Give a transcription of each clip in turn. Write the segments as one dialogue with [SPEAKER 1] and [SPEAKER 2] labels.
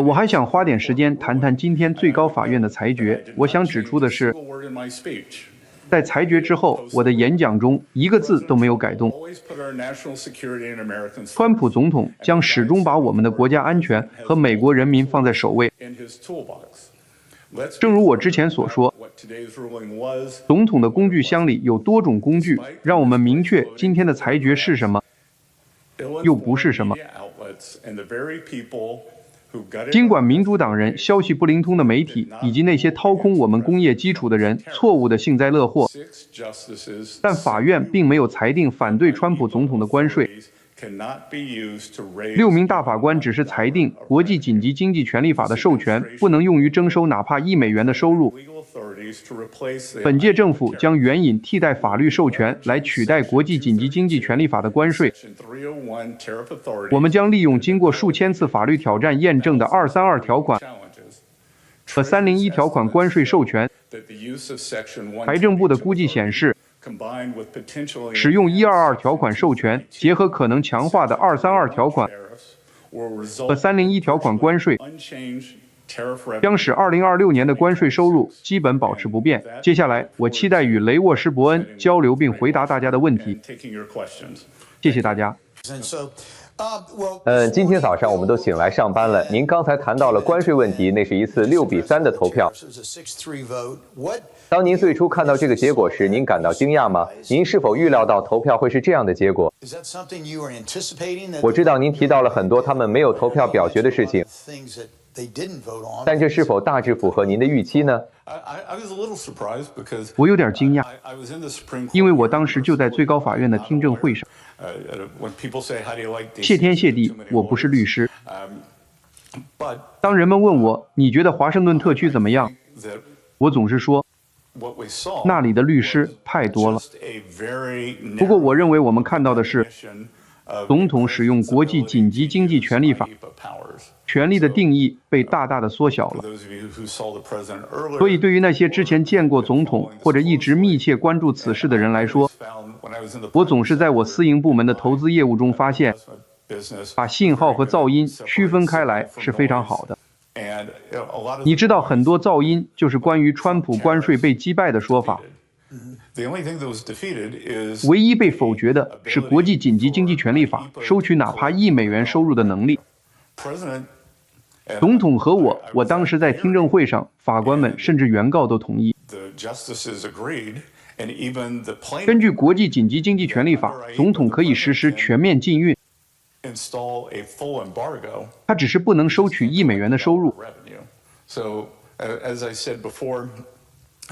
[SPEAKER 1] 我还想花点时间谈谈今天最高法院的裁决。我想指出的是，在裁决之后，我的演讲中一个字都没有改动。川普总统将始终把我们的国家安全和美国人民放在首位。正如我之前所说，总统的工具箱里有多种工具，让我们明确今天的裁决是什么，又不是什么。尽管民主党人、消息不灵通的媒体以及那些掏空我们工业基础的人错误地幸灾乐祸，但法院并没有裁定反对川普总统的关税。6名大法官只是裁定国际紧急经济权利法的授权不能用于征收哪怕1美元的收入。本届政府将援引替代法律授权来取代国际紧急经济权利法的关税。我们将利用经过数千次法律挑战验证的232条款和301条款关税授权。财政部的估计显示，使用122条款授权，结合可能强化的232条款和301条款关税，将使2026年的关税收入基本保持不变。接下来，我期待与雷沃什·伯恩交流并回答大家的问题。谢谢大家。
[SPEAKER 2] 今天早上我们都醒来上班了。您刚才谈到了关税问题，那是一次6比3的投票。当您最初看到这个结果时，您感到惊讶吗？您是否预料到投票会是这样的结果？我知道您提到了很多他们没有投票表决的事情，但这是否大致符合您的预期呢？
[SPEAKER 1] 我有点惊讶，因为我当时就在最高法院的听证会上。谢天谢地，我不是律师。当人们问我你觉得华盛顿特区怎么样，我总是说那里的律师太多了。不过我认为我们看到的是，总统使用国际紧急经济权利法，权力的定义被大大的缩小了。所以对于那些之前见过总统或者一直密切关注此事的人来说，我总是在我私营部门的投资业务中发现，把信号和噪音区分开来是非常好的。你知道，很多噪音就是关于川普关税被击败的说法。唯一被否决的是国际紧急经济权利法收取哪怕1美元收入的能力。总统和我当时在听证会上，法官们甚至原告都同意。根据国际紧急经济权利法，总统可以实施全面禁运，他只是不能收取1美元的收入。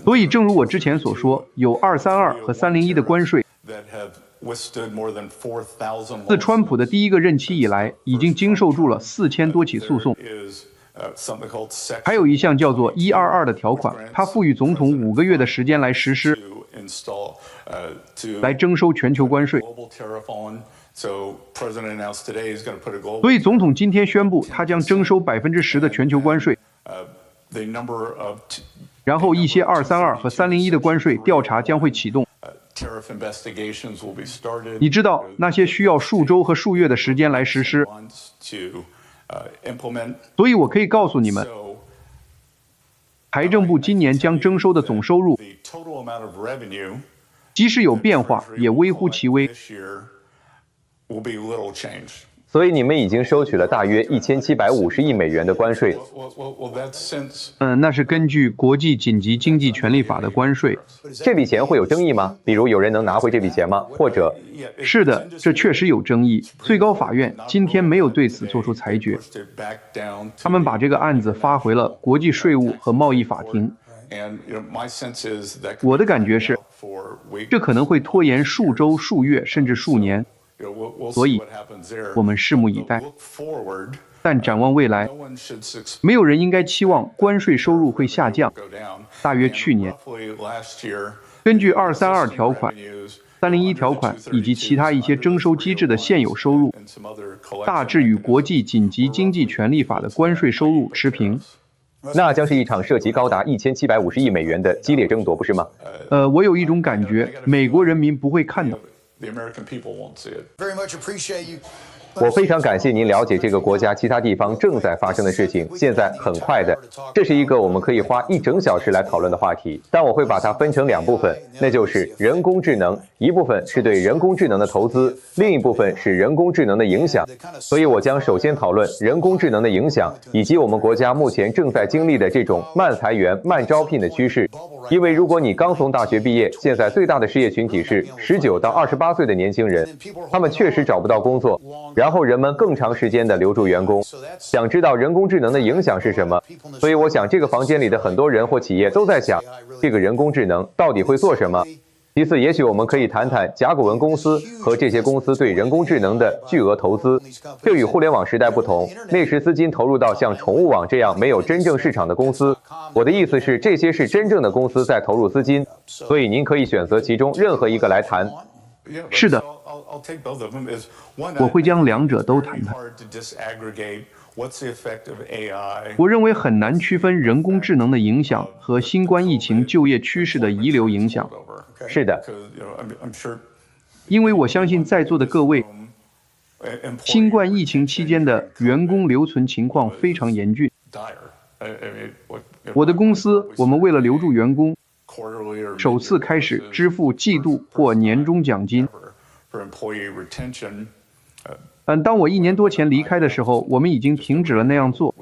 [SPEAKER 1] 所以正如我之前所说，有232和301的关税自川普的第一个任期以来，已经经受住了4000多起诉讼。还有一项叫做122的条款，它赋予总统5个月的时间来实施，来征收全球关税。所以总统今天宣布，他将征收10%的全球关税。然后一些232和301的关税调查将会启动。你知道那些需要数周和数月的时间来实施，所以我可以告诉你们，财政部今年将征收的总收入，即使有变化，也微乎其微。
[SPEAKER 2] 所以你们已经收取了大约1750亿美元的关税。
[SPEAKER 1] 那是根据国际紧急经济权利法的关税。
[SPEAKER 2] 这笔钱会有争议吗？比如有人能拿回这笔钱吗？或者？
[SPEAKER 1] 是的，这确实有争议。最高法院今天没有对此作出裁决，他们把这个案子发回了国际税务和贸易法庭。我的感觉是，这可能会拖延数周、数月甚至数年。所以，我们拭目以待。但展望未来，没有人应该期望关税收入会下降。大约去年，根据232条款、301条款以及其他一些征收机制的现有收入，大致与国际紧急经济权利法的关税收入持平。
[SPEAKER 2] 那将是一场涉及高达1750亿美元的激烈争夺，不是吗？
[SPEAKER 1] 我有一种感觉，美国人民不会看到。
[SPEAKER 2] 我非常感谢您了解这个国家其他地方正在发生的事情，现在很快的，这是一个我们可以花1整小时来讨论的话题，但我会把它分成2部分，那就是人工智能，一部分是对人工智能的投资，另一部分是人工智能的影响。所以我将首先讨论人工智能的影响，以及我们国家目前正在经历的这种慢裁员、慢招聘的趋势。因为如果你刚从大学毕业，现在最大的失业群体是19到28岁的年轻人，他们确实找不到工作，然后人们更长时间的留住员工。想知道人工智能的影响是什么？所以我想这个房间里的很多人或企业都在想，这个人工智能到底会做什么？其次，也许我们可以谈谈甲骨文公司和这些公司对人工智能的巨额投资。这与互联网时代不同，那时资金投入到像宠物网这样没有真正市场的公司。我的意思是，这些是真正的公司在投入资金，所以您可以选择其中任何一个来谈。
[SPEAKER 1] 是的，我会将2者都谈谈。我认为很难区分人工智能的影响和新冠疫情就业趋势的遗留影响。
[SPEAKER 2] 是的，
[SPEAKER 1] 因为我相信在座的各位，新冠疫情期间的员工留存情况非常严峻。我的公司，我们为了留住员工，首次开始支付季度或年终奖金。当我1年多前离开的时候，我们已经停止了那样做。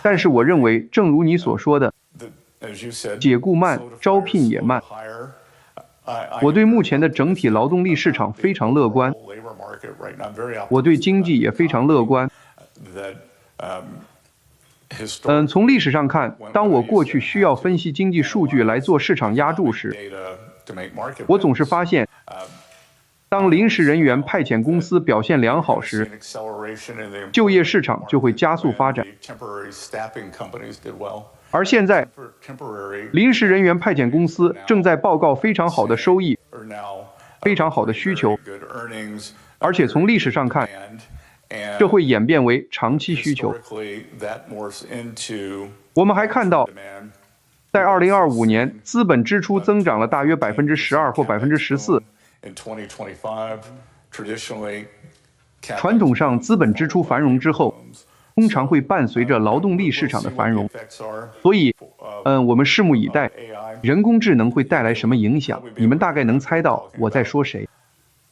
[SPEAKER 1] 但是我认为，正如你所说的，解雇慢，招聘也慢。我对目前的整体劳动力市场非常乐观，我对经济也非常乐观。从历史上看，当我过去需要分析经济数据来做市场压注时，我总是发现，当临时人员派遣公司表现良好时，就业市场就会加速发展。而现在，临时人员派遣公司正在报告非常好的收益，非常好的需求，而且从历史上看，这会演变为长期需求。我们还看到，在2025年，资本支出增长了大约12%或14%。传统上，资本支出繁荣之后，通常会伴随着劳动力市场的繁荣。所以，我们拭目以待，人工智能会带来什么影响？你们大概能猜到我在说谁。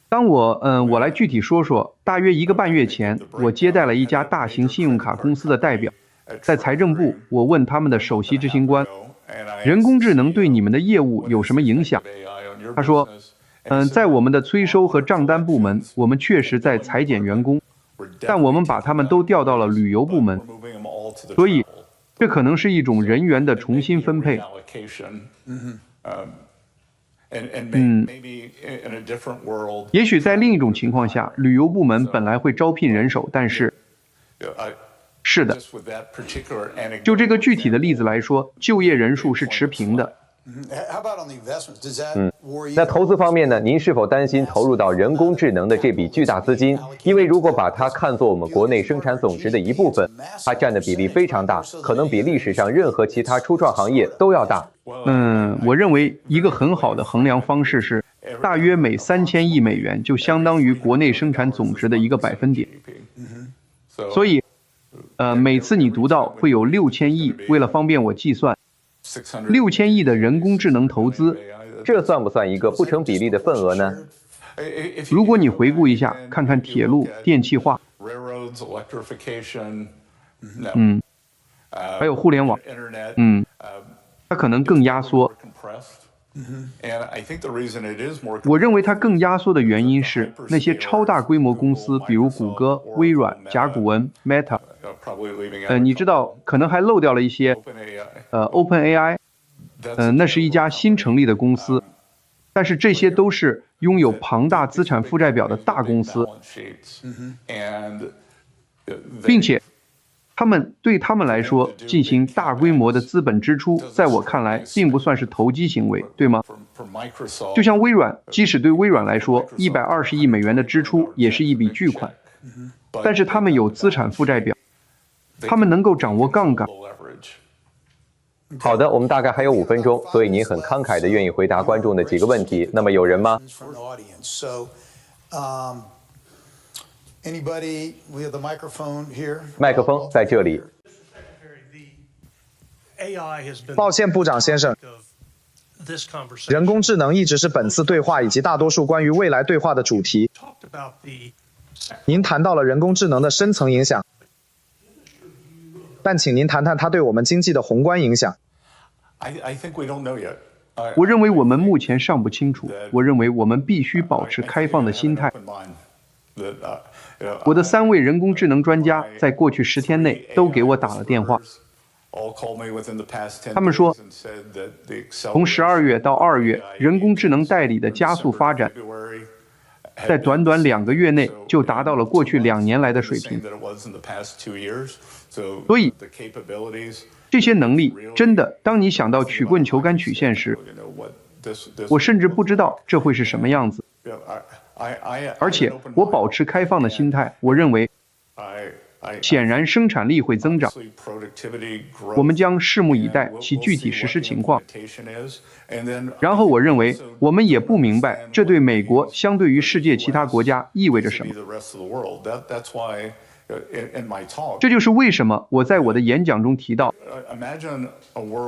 [SPEAKER 1] 当我来具体说说，大约1个半月前，我接待了一家大型信用卡公司的代表，在财政部，我问他们的首席执行官，人工智能对你们的业务有什么影响？他说，在我们的催收和账单部门，我们确实在裁减员工，但我们把他们都调到了旅游部门，所以这可能是一种人员的重新分配。也许在另一种情况下，旅游部门本来会招聘人手，但是，是的，就这个具体的例子来说，就业人数是持平的。
[SPEAKER 2] 那投资方面呢？您是否担心投入到人工智能的这笔巨大资金？因为如果把它看作我们国内生产总值的一部分，它占的比例非常大，可能比历史上任何其他初创行业都要大。
[SPEAKER 1] 我认为一个很好的衡量方式是，大约每3000亿美元就相当于国内生产总值的1个百分点。所以，每次你读到会有6000亿，为了方便我计算，6000亿的人工智能投资，
[SPEAKER 2] 这算不算一个不成比例的份额呢？
[SPEAKER 1] 如果你回顾一下，看看铁路、电气化，还有互联网，它可能更压缩。我认为它更压缩的原因是那些超大规模公司，比如谷歌、微软、甲骨文、Meta，你知道，可能还漏掉了一些，OpenAI，那是一家新成立的公司，但是这些都是拥有庞大资产负债表的大公司，并且对他们来说进行大规模的资本支出，在我看来并不算是投机行为，对吗？就像微软，即使对微软来说，120亿美元的支出也是一笔巨款，但是他们有资产负债表，他们能够掌握杠杆。
[SPEAKER 2] 好的，我们大概还有5分钟，所以您很慷慨地愿意回答观众的几个问题。那么有人吗？
[SPEAKER 3] Anybody? We have the microphone here.
[SPEAKER 2] 麦克风在这里。
[SPEAKER 4] 抱歉，部长先生，人工智能一直是本次对话以及大多数关于未来对话的主题。您谈到了人工智能的深层影响，但请您谈谈它对我们经济的宏观影响。
[SPEAKER 1] 我认为我们目前尚不清楚。我认为我们必须保持开放的心态。我的3位人工智能专家在过去10天内都给我打了电话。他们说，从12月到2月，人工智能代理的加速发展，在短短2个月内就达到了过去2年来的水平。所以，这些能力真的，当你想到曲棍球杆曲线时，我甚至不知道这会是什么样子。而且，我保持开放的心态，我认为，显然生产力会增长。我们将拭目以待其具体实施情况。然后我认为我们也不明白这对美国相对于世界其他国家意味着什么。这就是为什么我在我的演讲中提到，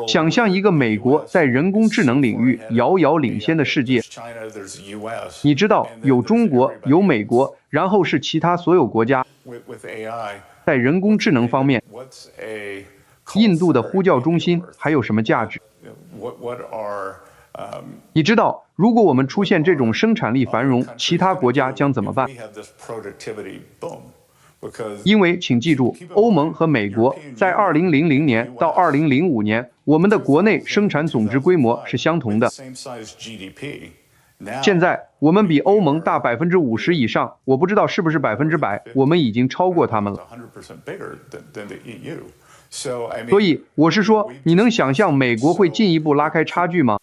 [SPEAKER 1] 想象一个美国在人工智能领域遥遥领先的世界。你知道，有中国，有美国，然后是其他所有国家。在人工智能方面，印度的呼叫中心还有什么价值？你知道，如果我们出现这种生产力繁荣，其他国家将怎么办？因为请记住，欧盟和美国在2000年到2005年，我们的国内生产总值规模是相同的。现在我们比欧盟大50%以上，我不知道是不是100%，我们已经超过他们了。所以我是说，你能想象美国会进一步拉开差距吗？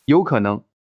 [SPEAKER 1] 有可能。